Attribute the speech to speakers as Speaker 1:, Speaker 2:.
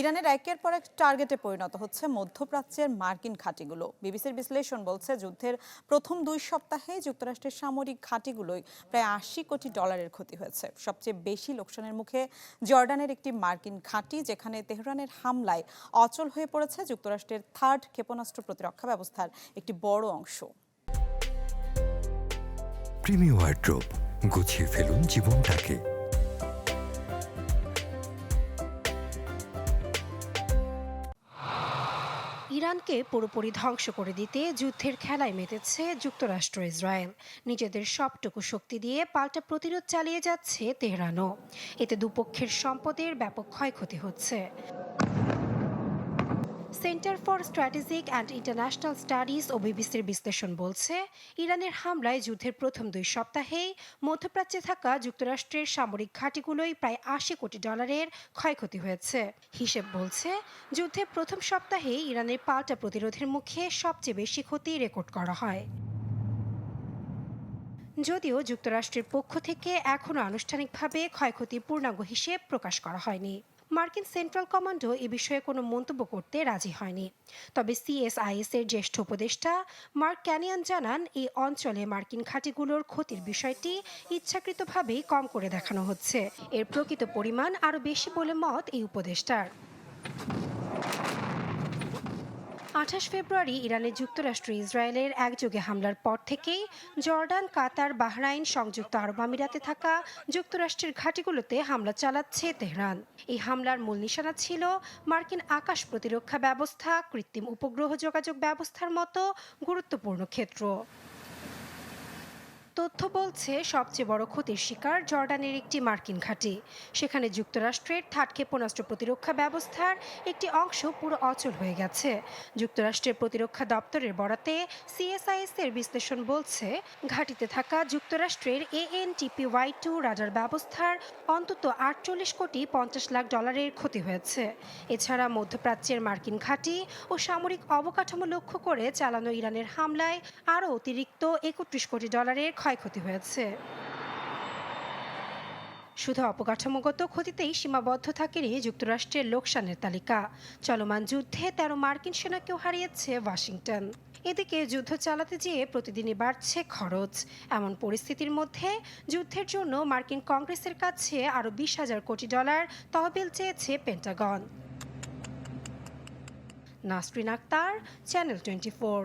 Speaker 1: ইরানের একের পর এক টার্গেটে পরিণত হচ্ছে মধ্যপ্রাচ্যের মার্কিন ঘাঁটিগুলো। বিবিসির বিশ্লেষণ বলছে যুদ্ধের প্রথম 2 সপ্তাহে যুক্তরাষ্ট্রের সামরিক ঘাঁটিগুলোয় প্রায় $80 কোটি ক্ষতি হয়েছে। সবচেয়ে বেশি লোকসানের মুখে জর্ডানের একটি মার্কিন ঘাঁটি, যেখানে তেহরানের হামলায় অচল হয়ে পড়েছে যুক্তরাষ্ট্রের থার্ড ক্ষেপণাস্ত্র প্রতিরক্ষা ব্যবস্থার একটি বড় অংশ।
Speaker 2: প্রিমি ওয়ারড্রোব, গুছিয়ে ফেলুন জীবনটাকে।
Speaker 3: ইরানকে পুরোপুরি ধ্বংস করে দিতে যুদ্ধের খেলায় মেতেছে যুক্তরাষ্ট্র ইসরায়েল। নিজেদের সবটুকু শক্তি দিয়ে পাল্টা প্রতিরোধ চালিয়ে যাচ্ছে তেহরানও। এতে দুপক্ষের সম্পদের ব্যাপক ক্ষয়ক্ষতি হচ্ছে। Center for strategic and international studies ও বিবিসির বিশ্লেষণ বলছে, ইরানের হামলায় যুদ্ধের প্রথম 2 সপ্তাহেই মধ্যপ্রাচ্যে থাকা যুক্তরাষ্ট্রের সামরিক ঘাঁটিগুলোই প্রায় $80 কোটি ক্ষয়ক্ষতি হয়েছে। হিসেব বলছে, যুদ্ধের প্রথম সপ্তাহেই ইরানের পাল্টা প্রতিরোধের মুখে সবচেয়ে বেশি ক্ষতি রেকর্ড করা হয়। যদিও যুক্তরাষ্ট্রের পক্ষ থেকে এখনও আনুষ্ঠানিকভাবে ক্ষয়ক্ষতির পূর্ণাঙ্গ হিসেব প্রকাশ করা হয়নি। মার্কিন সেন্ট্রাল কমান্ডও এ বিষয়ে কোনো মন্তব্য করতে রাজি হয়নি। তবে সিএসআইএস এর জ্যেষ্ঠ উপদেষ্টা মার্ক ক্যানিয়ান জানান, এই অঞ্চলে মার্কিন ঘাঁটিগুলোর ক্ষতির বিষয়টি ইচ্ছাকৃতভাবেই কম করে দেখানো হচ্ছে। এর প্রকৃত পরিমাণ আরও বেশি বলে মত এই উপদেষ্টার। 28 ফেব্রুয়ারি ইরানে যুক্তরাষ্ট্র ইসরায়েলের একযোগে হামলার পর থেকেই জর্ডান, কাতার, বাহরাইন, সংযুক্ত আরব আমিরাতে থাকা যুক্তরাষ্ট্রের ঘাঁটিগুলোতে হামলা চালাচ্ছে তেহরান। এই হামলার মূল নিশানা ছিল মার্কিন আকাশ প্রতিরক্ষা ব্যবস্থা, কৃত্রিম উপগ্রহ যোগাযোগ ব্যবস্থার মতো গুরুত্বপূর্ণ ক্ষেত্র। তথ্য বলছে, সবচেয়ে বড় ক্ষতির শিকার জর্ডানের একটি মার্কিন ঘাঁটি। সেখানে যুক্তরাষ্ট্রের থার্ড ক্ষেপণাস্ত্র প্রতিরক্ষা ব্যবস্থার একটি অংশ পুরো অচল হয়ে গেছে। যুক্তরাষ্ট্রের প্রতিরক্ষা দপ্তরের বরাতে সিএসআইএস এর বিশ্লেষণ বলছে, ঘাঁটিতে থাকা যুক্তরাষ্ট্রের ANTPY-2 রাডার ব্যবস্থার অন্তত $48.50 কোটি ক্ষতি হয়েছে। এছাড়া মধ্যপ্রাচ্যের মার্কিন ঘাঁটি ও সামরিক অবকাঠামো লক্ষ্য করে চালানো ইরানের হামলায় আরও অতিরিক্ত $31 কোটি ক্ষয়ক্ষতি হয়েছে। শুধু অবকাঠামোগত ক্ষতিতেই সীমাবদ্ধ থাকেনি যুক্তরাষ্ট্রের লোকসানের তালিকা। চলমান যুদ্ধে 13 মার্কিন সেনাকেও হারিয়েছে ওয়াশিংটন। এদিকে যুদ্ধ চালাতে যেয়ে প্রতিদিনই বাড়ছে খরচ। এমন পরিস্থিতির মধ্যে যুদ্ধের জন্য মার্কিন কংগ্রেসের কাছে আরও $20,000 কোটি তহবিল চেয়েছে পেন্টাগন। নাসরিন আক্তার, চ্যানেল 24।